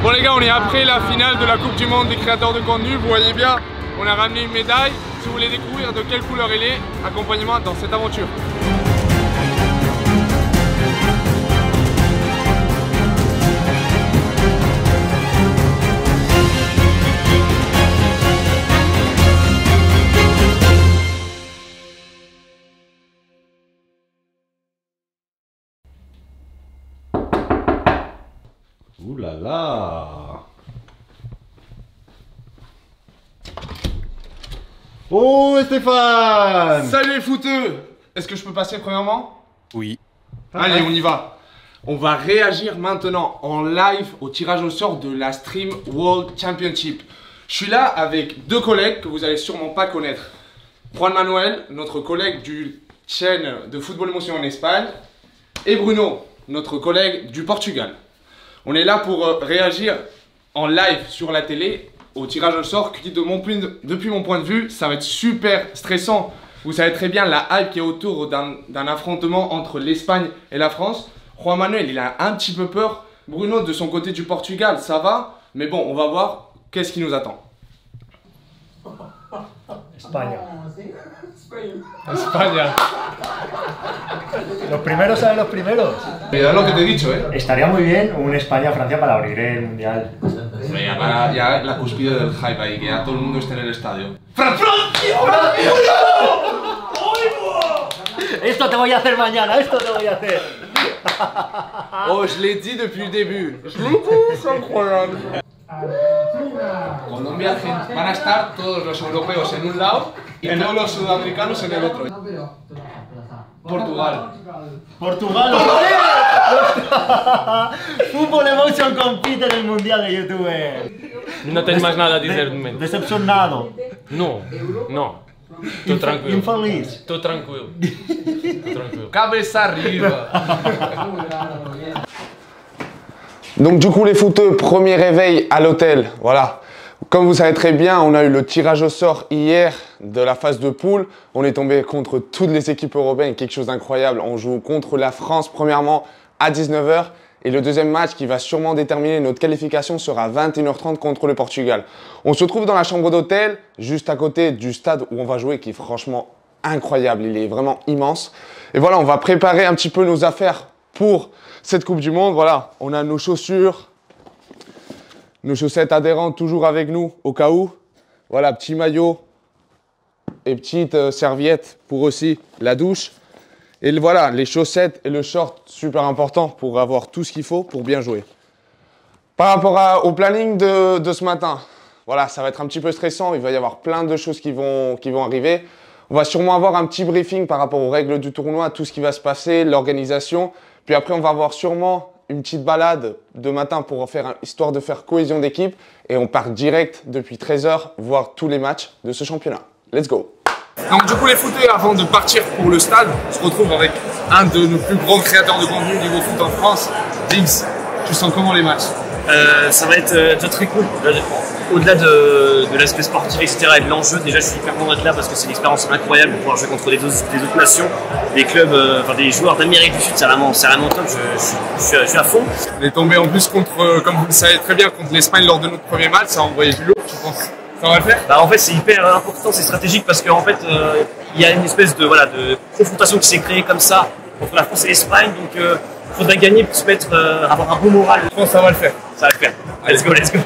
Bon les gars, on est après la finale de la Coupe du Monde des créateurs de contenu. Vous voyez bien, on a ramené une médaille. Si vous voulez découvrir de quelle couleur elle est, accompagnez-moi dans cette aventure. Ouh là là. Oh Stéphane. Salut les footeux. Est-ce que je peux passer premièrement? Oui. Allez, on y va. On va réagir maintenant en live au tirage au sort de la Stream World Championship. Je suis là avec deux collègues que vous allez sûrement pas connaître. Juan Manuel, notre collègue du chaîne de Football Emotion en Espagne, et Bruno, notre collègue du Portugal. On est là pour réagir en live sur la télé au tirage au sort qui, depuis mon point de vue, ça va être super stressant. Vous savez très bien la hype qui est autour d'un affrontement entre l'Espagne et la France. Juan Manuel, il a un petit peu peur. Bruno, de son côté du Portugal, ça va. Mais bon, on va voir qu'est-ce qui nous attend. España. España. Los primeros saben los primeros. Mira lo que te he dicho, Estaría muy bien un España-Francia para abrir el mundial. Ya la cúspide del hype ahí, que ya todo el mundo esté en el estadio. ¡Francia! Esto te voy a hacer mañana, esto te voy a hacer. Oh, je l'ai dit depuis le début. Je l'ai dit, c'est incroyable. Colombia, van a estar todos los europeos en un lado y todos los sudamericanos en el otro. Portugal. ¡Portugal! Football Emotion compite en el mundial de YouTube. No tens más nada a dizer de momento. Decepcionado. No, no. Tô tranquilo. Infeliz. Tô tranquilo. Tô tranquilo. Cabeça arriba. Donc du coup les footeux, premier réveil à l'hôtel, voilà. Comme vous savez très bien, on a eu le tirage au sort hier de la phase de poule. On est tombé contre toutes les équipes européennes, quelque chose d'incroyable. On joue contre la France premièrement à 19 h et le deuxième match qui va sûrement déterminer notre qualification sera à 21 h 30 contre le Portugal. On se retrouve dans la chambre d'hôtel, juste à côté du stade où on va jouer qui est franchement incroyable, il est vraiment immense. Et voilà, on va préparer un petit peu nos affaires pour cette Coupe du Monde. Voilà, on a nos chaussures, nos chaussettes adhérentes toujours avec nous au cas où. Voilà, petit maillot et petite serviette pour aussi la douche. Et voilà, les chaussettes et le short, super important pour avoir tout ce qu'il faut pour bien jouer. Par rapport au planning de ce matin, voilà, ça va être un petit peu stressant. Il va y avoir plein de choses qui vont arriver. On va sûrement avoir un petit briefing par rapport aux règles du tournoi, tout ce qui va se passer, l'organisation. Puis après, on va avoir sûrement une petite balade de matin pour histoire de faire cohésion d'équipe. Et on part direct depuis 13 h voir tous les matchs de ce championnat. Let's go! Donc du coup les footeux, avant de partir pour le stade, on se retrouve avec un de nos plus grands créateurs de contenu niveau foot en France, Diggs. Tu sens comment les matchs? Ça va être déjà très cool. Au-delà de l'aspect sportif, etc. et de l'enjeu, déjà je suis hyper content d'être là parce que c'est une expérience incroyable de pouvoir jouer contre des autres nations, des clubs, enfin des joueurs d'Amérique du Sud, c'est vraiment top, je suis à fond. On est tombé en plus contre, comme vous le savez très bien, contre l'Espagne lors de notre premier match, ça a envoyé du lourd, je pense. Ça va le faire? Bah en fait c'est hyper important, c'est stratégique parce qu'en fait il y a une espèce de confrontation qui s'est créée comme ça entre la France et l'Espagne, donc il faudrait gagner pour se mettre, avoir un bon moral. Je pense que ça va le faire. Ça va le faire. Let's go, let's go.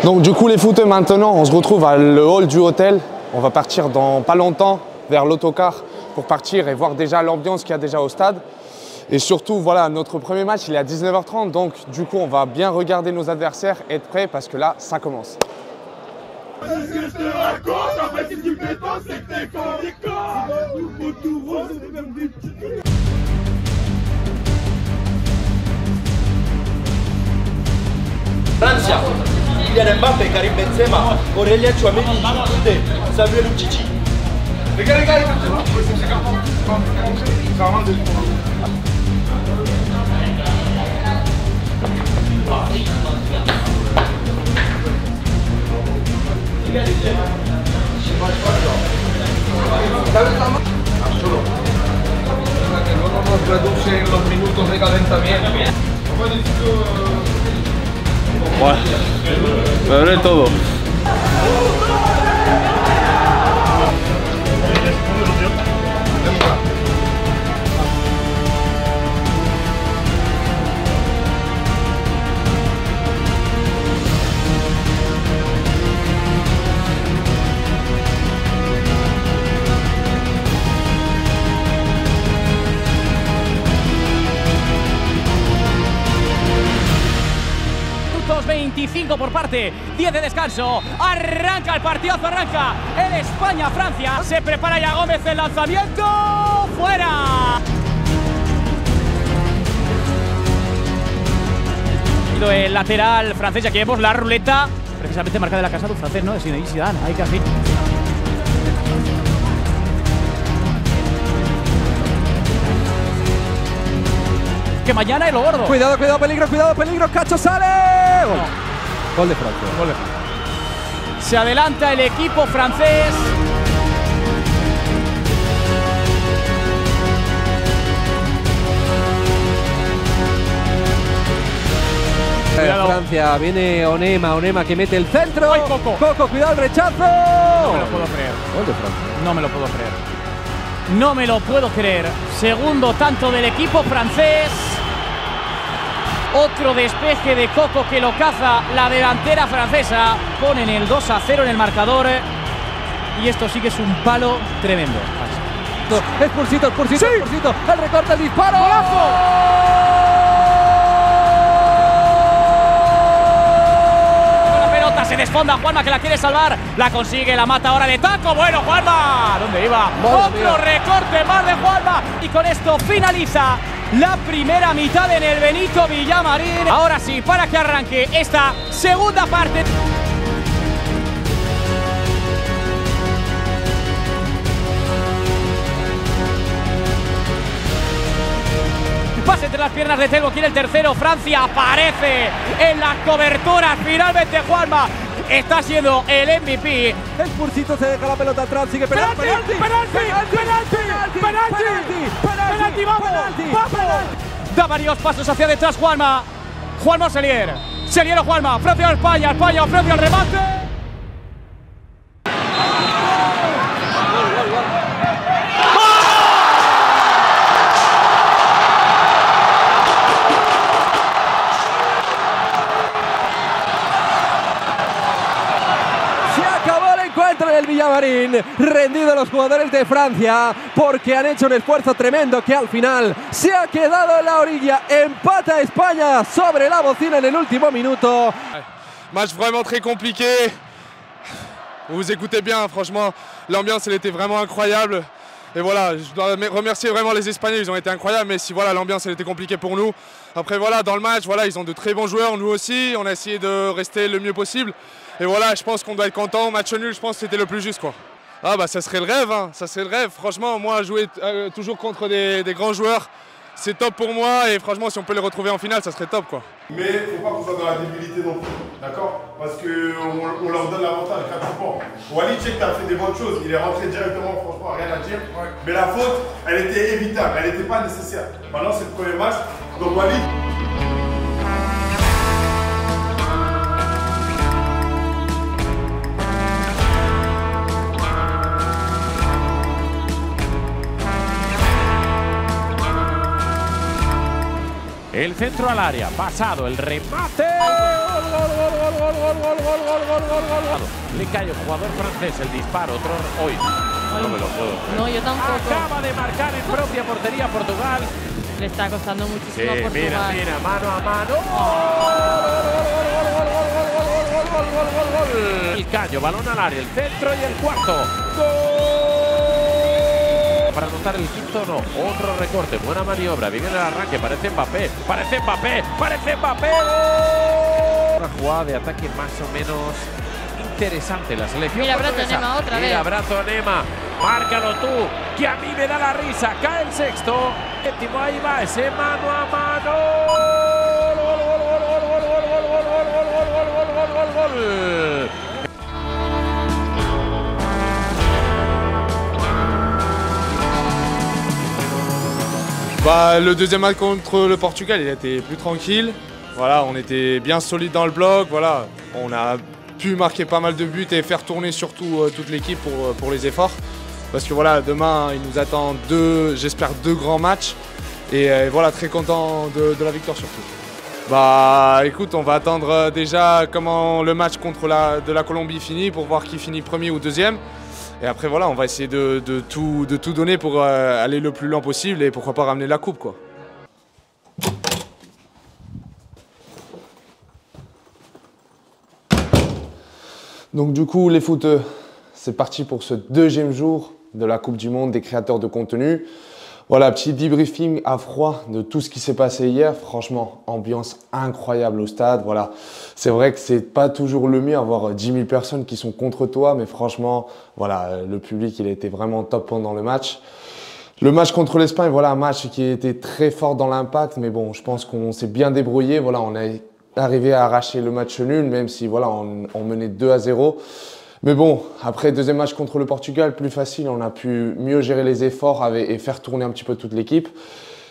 Donc du coup les footeux, maintenant on se retrouve à le hall du hôtel. On va partir dans pas longtemps vers l'autocar pour partir et voir déjà l'ambiance qu'il y a déjà au stade. Et surtout, voilà, notre premier match il est à 19 h 30, donc du coup on va bien regarder nos adversaires et être prêts parce que là ça commence. Francia, Kylian Mbappé, Karim Benzema, Aurélien Tchouameni, Samuel Umtiti. ¿Sabes la más? Absolutamente. Que luego nos reduce en los minutos de calentamiento. Bueno, me duele todo. Minutos 25 por parte, 10 de descanso. Arranca el partidazo, arranca el España-Francia. Se prepara ya Gómez, el lanzamiento. ¡Fuera! El lateral francés, aquí vemos la ruleta, precisamente marca de la casa de un francés, ¿no? De Zinedine Zidane, ahí casi. Que mañana es lo gordo. Cuidado, cuidado, peligro, cuidado, peligro. Cacho sale. Gol. Gol de Francia. Gol de Francia. Se adelanta el equipo francés. Francia, viene Onema que mete el centro. ¡Ay, Coco! Coco, cuidado el rechazo. No me lo puedo creer. Gol de Francia. No me lo puedo creer. No me lo puedo creer. Segundo tanto del equipo francés. Otro despeje de Coco que lo caza la delantera francesa. Ponen el 2-0 en el marcador. Y esto sí que es un palo tremendo. Expulsito, expulsito, sí. Expulsito. El recorte, el disparo. ¡Golazo! Se desfonda Juanma, que la quiere salvar. La consigue, la mata ahora de taco. Bueno, Juanma. ¿Dónde iba? Otro recorte más de Juanma. Y con esto finaliza la primera mitad en el Benito Villamarín. Ahora sí, para que arranque esta segunda parte. Pase entre las piernas de Telgo, quiere el tercero. Francia aparece en la cobertura. Finalmente Juanma está siendo el MVP. El Pursito se deja la pelota atrás, sigue penalti. ¡Penalti! ¡Vamos! Da varios pasos hacia detrás Juanma. Juanma Selier. Selier o Juanma. Francia o España. España o Francia al remate. El Villamarín, rendido los jugadores de Francia porque han hecho un esfuerzo tremendo que al final se ha quedado en la orilla. Empata España sobre la bocina en el último minuto. Match vraiment très compliqué. Vous écoutez bien, franchement, l'ambiance elle était vraiment incroyable. Et voilà, je dois remercier vraiment les Espagnols, ils ont été incroyables, mais si voilà, l'ambiance elle était compliquée pour nous. Après voilà, dans le match, voilà, ils ont de très bons joueurs, nous aussi, on a essayé de rester le mieux possible. Et voilà, je pense qu'on doit être content. Match nul, je pense que c'était le plus juste, quoi. Ah bah ça serait le rêve, hein. Ça serait le rêve. Franchement, moi jouer toujours contre des grands joueurs, c'est top pour moi. Et franchement, si on peut les retrouver en finale, ça serait top, quoi. Mais il ne faut pas qu'on soit dans la débilité non plus, d'accord? Parce qu'on leur donne l'avantage 4 points. Walid, je sais que tu as fait des bonnes choses. Il est rentré directement, franchement, rien à dire. Ouais. Mais la faute, elle était évitable, elle n'était pas nécessaire. Maintenant, c'est le premier match. Donc Walid. El centro al área, pasado, el remate. Le cae el jugador francés, el disparo, otro hoy. No me lo puedo creer. No, yo tampoco. Acaba de marcar en propia portería Portugal. Le está costando muchísimo a Portugal. Mira, mano a mano. El Cayo, balón al área, el centro y el cuarto. ¡Gol! Para anotar el quinto no, otro recorte, buena maniobra, viene el arranque, parece Mbappé. Una jugada de ataque más o menos interesante la selección. Mira, Brato-Nema otra vez. Mira, Brato-Nema, márcalo tú, que a mí me da la risa, cae el sexto. Séptimo, ahí va, ese mano a mano. Gol. Le deuxième match contre le Portugal, il a été plus tranquille. Voilà, on était bien solide dans le bloc. Voilà, on a pu marquer pas mal de buts et faire tourner surtout toute l'équipe pour les efforts. Parce que voilà, demain, il nous attend j'espère deux grands matchs. Et voilà, très content de la victoire surtout. Écoute, on va attendre déjà comment le match contre la Colombie finit pour voir qui finit premier ou deuxième. Et après, voilà, on va essayer de tout donner pour aller le plus loin possible et pourquoi pas ramener la coupe, quoi. Donc du coup, les footeux, c'est parti pour ce deuxième jour de la Coupe du Monde des créateurs de contenu. Voilà, petit debriefing à froid de tout ce qui s'est passé hier. Franchement, ambiance incroyable au stade. Voilà, c'est vrai que c'est pas toujours le mieux avoir 10 000 personnes qui sont contre toi, mais franchement, voilà, le public, il était vraiment top pendant le match. Le match contre l'Espagne, voilà, un match qui était très fort dans l'impact, mais bon, je pense qu'on s'est bien débrouillé. Voilà, on a arrivé à arracher le match nul, même si voilà, on menait 2-0. Mais bon, après deuxième match contre le Portugal, plus facile, on a pu mieux gérer les efforts et faire tourner un petit peu toute l'équipe.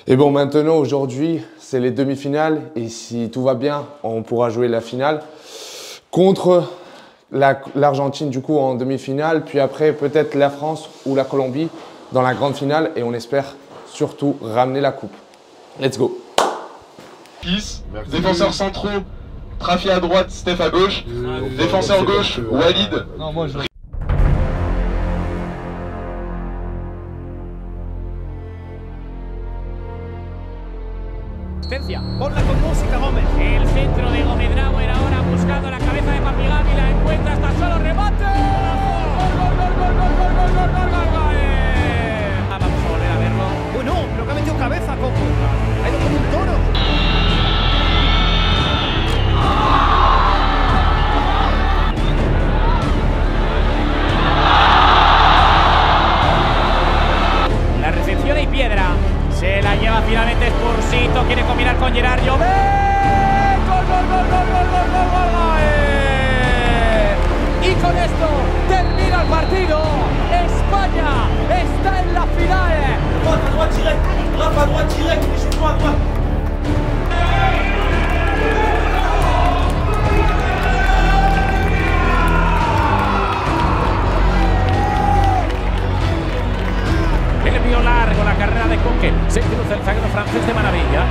Et bon, maintenant, aujourd'hui, c'est les demi-finales et si tout va bien, on pourra jouer la finale contre l'Argentine du coup en demi-finale, puis après peut-être la France ou la Colombie dans la grande finale et on espère surtout ramener la coupe. Let's go! Défenseurs centraux, Trafi à droite, Steph à gauche. Défenseur gauche, Walid. Non, moi je... Ponla con música, Gómez. El centro de Gómez Brauer ahora buscando la cabeza de Papigavi, la encuentra, está solo, remate. ¡Gol, gol, gol, gol, gol, gol, gol, gol, gol, gol! Vamos a volver a verlo. Bueno, pero que ha metido cabeza, Coco. Ha ido como un toro. La recepción y Piedra. Se la lleva finalmente Spursito, quiere combinar con Gerard Llobet. ¡Gol, gol, gol, gol, gol, gol, gol, gol, gol! Y con esto termina el partido. España está en la final. Rafa, droite direct. Rafa, droite direct. Et je à droite. El envío largo, la carrera de Coque. Se cruza el zaguero francés de maravilla.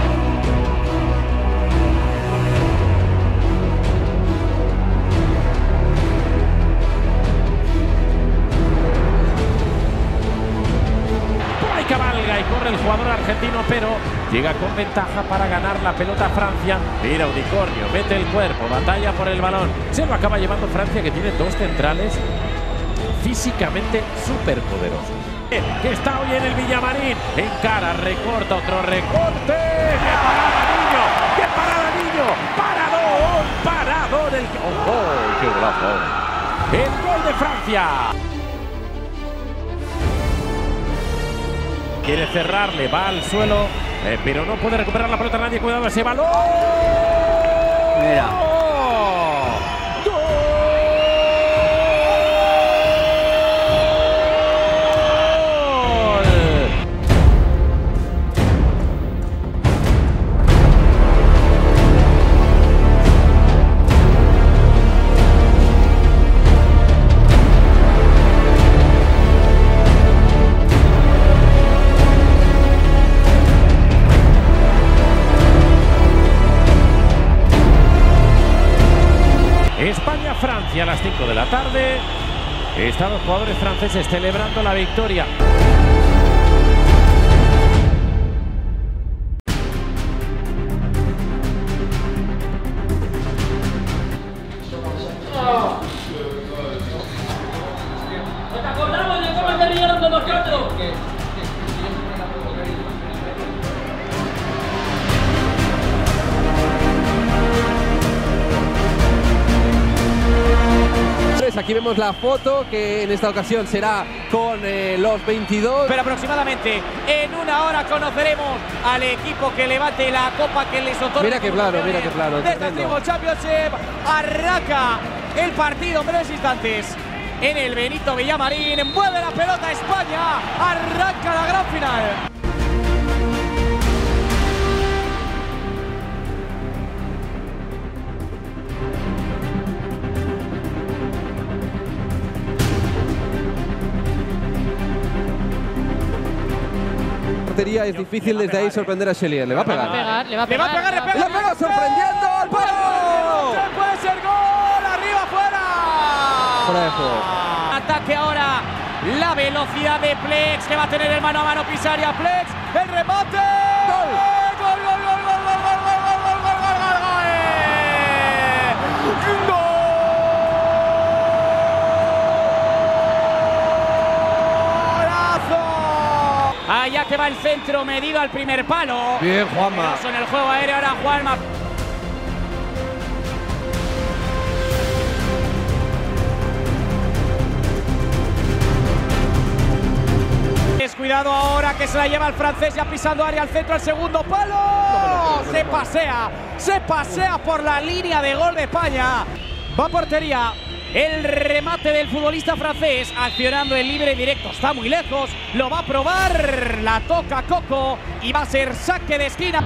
Por ahí cabalga y corre el jugador argentino, pero llega con ventaja para ganar la pelota Francia. Mira, Unicornio, mete el cuerpo, batalla por el balón. Se lo acaba llevando Francia, que tiene dos centrales físicamente súper poderosos. Que está hoy en el Villamarín, encara, recorta, otro recorte. ¡Qué parada, niño! ¡Qué parada, niño! ¡Paradón! ¡Paradón! ¡Oh, qué golazo! El gol de Francia. Quiere cerrarle, va al suelo, pero no puede recuperar la pelota nadie. Cuidado ese balón. Mira. España-Francia a las 5 de la tarde. Están los jugadores franceses celebrando la victoria. ¿Te acordamos de cómo te ligaron con nosotros? Aquí vemos la foto que en esta ocasión será con los 22. Pero aproximadamente en una hora conoceremos al equipo que levante la copa que les otorga. Mira qué plano, mira qué plano. De esta Triple Championship arranca el partido en breves instantes en el Benito Villamarín. Mueve la pelota España, arranca la gran final. portería es difícil desde ahí sorprender a Xelier. Le va a pegar. Le va a pegar. Le pega sorprendiendo al palo. Puede ser gol, arriba, fuera. Fuera de juego. Ataque ahora, la velocidad de Plex, que va a tener el mano a mano Pisaria. Plex, el remate. Gol, gol, gol, gol, gol, gol, gol, gol, gol, gol, gol, gol, gol, gol. Allá que va el centro medido al primer palo. Bien, Juanma. En el juego aéreo ahora Juanma. Cuidado ahora que se la lleva el francés ya pisando área al centro, al segundo palo. Se pasea por la línea de gol de España. Va a portería. El remate del futbolista francés accionando el libre directo. Está muy lejos. Lo va a probar. La toca Coco y va a ser saque de esquina.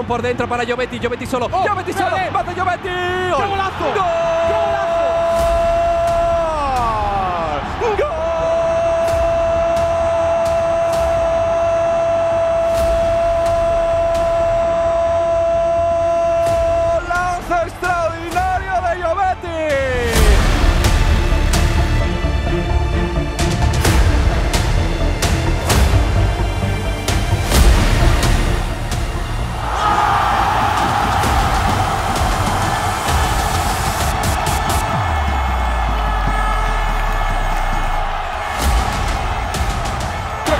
Por dentro para Giovetti. Giovetti solo. Giovetti solo. ¡Mate Giovetti! ¡Qué golazo! ¡Gol!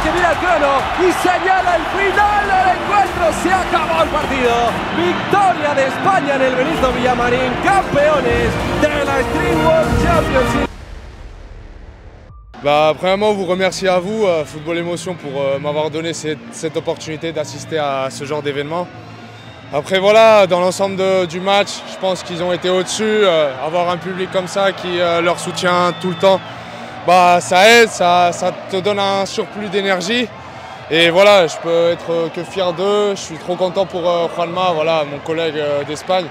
Que mira el crono y señala el final del encuentro. Se acabó el partido. Victoria de España en el Benito Villamarín, campeones de la Street World Championship. Premièrement, vous remercier à vous, Football Émotion, pour m'avoir donné cette opportunité d'assister à ce genre d'événement. Après voilà, dans l'ensemble du match, je pense qu'ils ont été au-dessus. Avoir un public comme ça qui leur soutient tout le temps, ça aide, ça te donne un surplus d'énergie. Et voilà, je peux être que fier d'eux. Je suis trop content pour Juanma, voilà, mon collègue d'Espagne,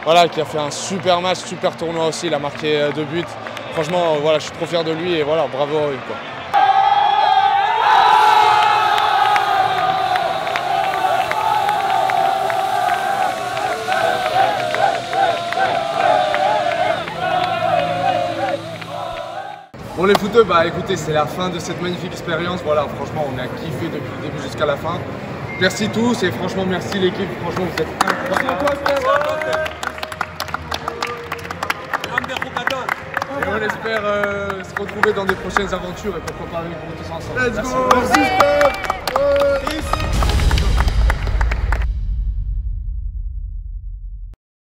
voilà, qui a fait un super match, super tournoi aussi. Il a marqué 2 buts. Franchement, voilà, je suis trop fier de lui et voilà, bravo à eux, quoi. Bon les footeux, écoutez, c'est la fin de cette magnifique expérience. Voilà, franchement, on a kiffé depuis le début jusqu'à la fin. Merci tous et franchement, merci l'équipe. Franchement, vous êtes incroyables. Et on espère se retrouver dans des prochaines aventures et pourquoi pas avec vous tous ensemble. Let's go! Merci.